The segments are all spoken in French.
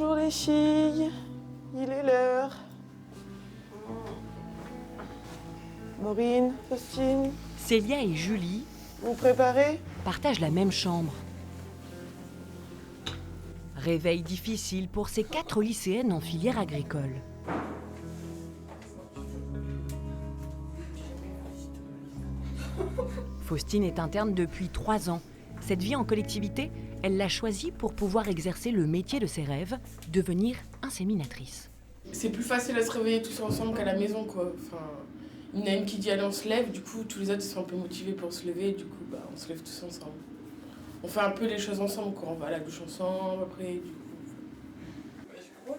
Bonjour les filles, il est l'heure. Maureen, Faustine, Célia et Julie vous préparez? partagent la même chambre. Réveil difficile pour ces 4 lycéennes en filière agricole. Faustine est interne depuis 3 ans. Cette vie en collectivité, elle l'a choisie pour pouvoir exercer le métier de ses rêves, devenir inséminatrice. C'est plus facile à se réveiller tous ensemble qu'à la maison, quoi. Enfin, il y en a une qui dit allez on se lève, du coup tous les autres sont un peu motivés pour se lever, du coup on se lève tous ensemble. On fait un peu les choses ensemble, quoi. On va à la douche ensemble, après du coup.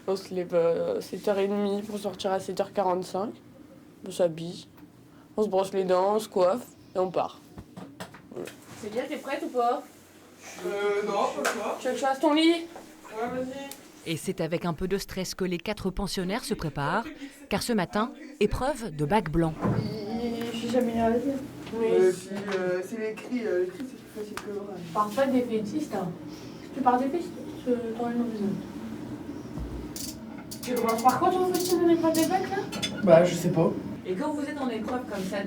On se lève à 7h30 pour sortir à 7h45. On s'habille, on se brosse les dents, on se coiffe et on part. Voilà. Célia, t'es prête ou pas? Non, pas toi. Tu veux que je fasse ton lit? Ouais, vas-y. Et c'est avec un peu de stress que les 4 pensionnaires se préparent, car ce matin, épreuve de bac blanc. Je suis jamais arrivée. C'est l'écrit, c'est plus facile que l'oral. Parle pas des fétistes, hein. Tu parles des fétistes, t'aurais une besoin. Tu commences par quoi toi, Faustine, l'épreuve des bacs, là? Bah, je sais pas. Et quand vous êtes en épreuve comme ça,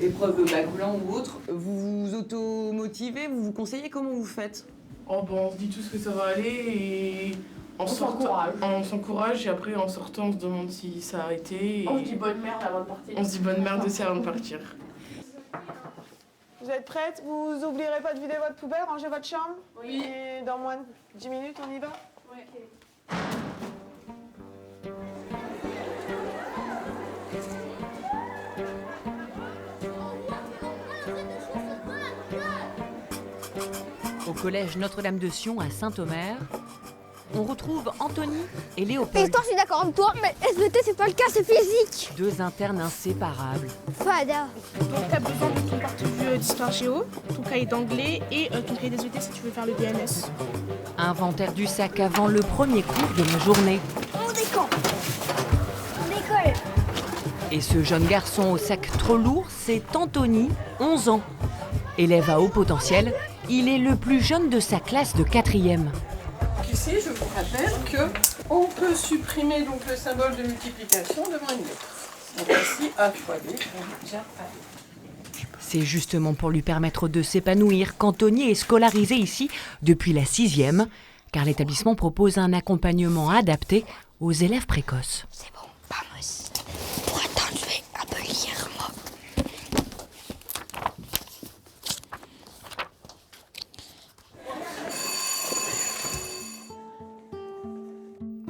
épreuve de bac blanc ou autre, vous vous automotivez, vous vous conseillez, comment vous faites? Oh, bah, on se dit tous que ça va aller et On s'encourage. On s'encourage et après en sortant on se demande si ça a arrêté. Et On se dit bonne merde avant de partir. on se dit bonne merde aussi avant de partir. Vous êtes prêtes? Vous oublierez pas de vider votre poubelle, ranger votre chambre? Oui. Et dans moins de 10 minutes, on y va? Ouais. Au collège Notre-Dame de Sion à Saint-Omer, on retrouve Anthony et Léopold, Pétan, je suis d'accord avec toi, mais SVT, c'est pas le cas, c'est physique. 2 internes inséparables. Fada. Donc tu as besoin de ton porte-vue d'histoire géo, ton cahier d'anglais et ton cahier des ET si tu veux faire le DNS. Inventaire du sac avant le premier cours de la journée. On décampe. On décolle. Et ce jeune garçon au sac trop lourd, c'est Anthony, 11 ans. Élève à haut potentiel, il est le plus jeune de sa classe de 4e. Ici, je vous rappelle qu'on peut supprimer donc le symbole de multiplication devant une lettre. Donc ici, A fois B, on dit déjà A. C'est justement pour lui permettre de s'épanouir qu'Anthony est scolarisé ici depuis la 6e, car l'établissement propose un accompagnement adapté aux élèves précoces. C'est bon, vamos. Pour attendre, je vais un peu lire, moi.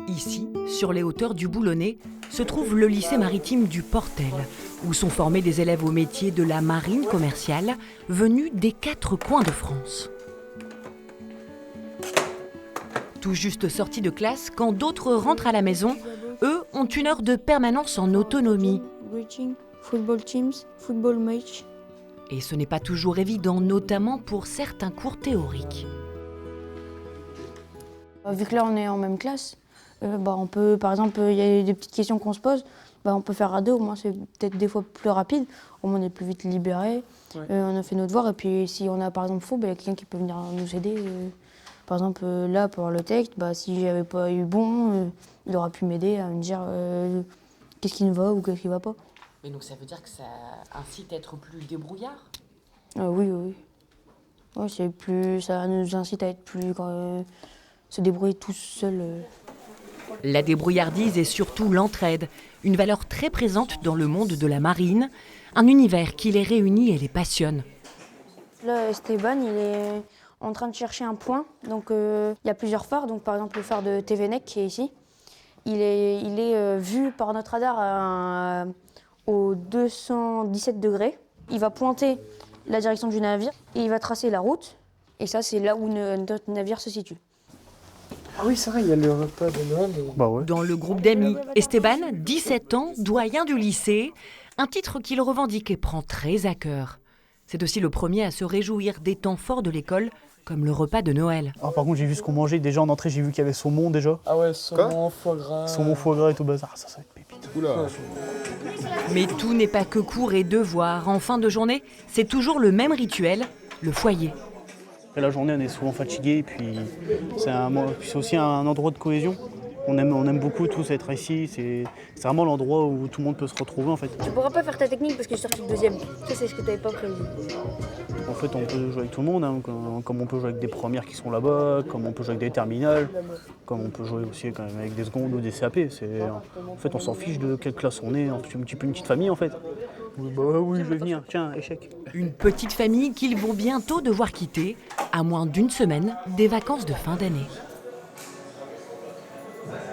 Ici, sur les hauteurs du Boulonnais, se trouve le lycée maritime du Portel, où sont formés des élèves au métier de la marine commerciale venus des 4 coins de France. Tout juste sortis de classe, quand d'autres rentrent à la maison, eux ont une heure de permanence en autonomie. Greeting, football teams, football match. Et ce n'est pas toujours évident, notamment pour certains cours théoriques. Vu que là, on est en même classe, on peut, par exemple, il y a des petites questions qu'on se pose, on peut faire à 2, au moins c'est peut-être des fois plus rapide, au moins on est plus vite libéré, Ouais. on a fait notre devoir, et puis si on a par exemple faux, il y a quelqu'un qui peut venir nous aider. Par exemple, là, pour le texte, si j'avais pas eu bon, il aurait pu m'aider à me dire qu'est-ce qui ne va ou qu'est-ce qui ne va pas. Mais donc ça veut dire que ça incite à être plus débrouillard? Oui, oui. Ouais, ça nous incite à être plus... se débrouiller tout seul. La débrouillardise et surtout l'entraide, une valeur très présente dans le monde de la marine, un univers qui les réunit et les passionne. Là, Esteban, il est en train de chercher un point. Donc, il y a plusieurs phares. Donc, par exemple, le phare de Tevenec qui est ici. Il est vu par notre radar au 217 degrés. Il va pointer la direction du navire et il va tracer la route. Et ça, c'est là où notre navire se situe. Ah oui, c'est vrai, il y a le repas de Noël. Bah ouais. Dans le groupe d'amis, Esteban, 17 ans, doyen du lycée, un titre qu'il revendique et prend très à cœur. C'est aussi le premier à se réjouir des temps forts de l'école, comme le repas de Noël. Ah, par contre, j'ai vu ce qu'on mangeait. Déjà en entrée, j'ai vu qu'il y avait saumon déjà. Ah ouais, saumon, foie gras. Saumon, foie gras et tout bazar. Ça va être pépite. Oula. Mais tout n'est pas que cours et devoirs. En fin de journée, c'est toujours le même rituel, le foyer. Après, la journée, on est souvent fatigué, et puis c'est aussi un endroit de cohésion. On aime beaucoup tous être ici, c'est vraiment l'endroit où tout le monde peut se retrouver en fait. Tu pourras pas faire ta technique parce que je suis sorti deuxième. Ça, c'est ce que tu n'avais pas prévu. En fait, on peut jouer avec tout le monde, hein, comme on peut jouer avec des premières qui sont là-bas, comme on peut jouer avec des terminales, comme on peut jouer aussi quand même avec des secondes ou des CAP. En fait, on s'en fiche de quelle classe on est, un petit peu une petite famille en fait. Oui, je vais venir, tiens, échec. Une petite famille qu'ils vont bientôt devoir quitter, à moins d'une semaine des vacances de fin d'année.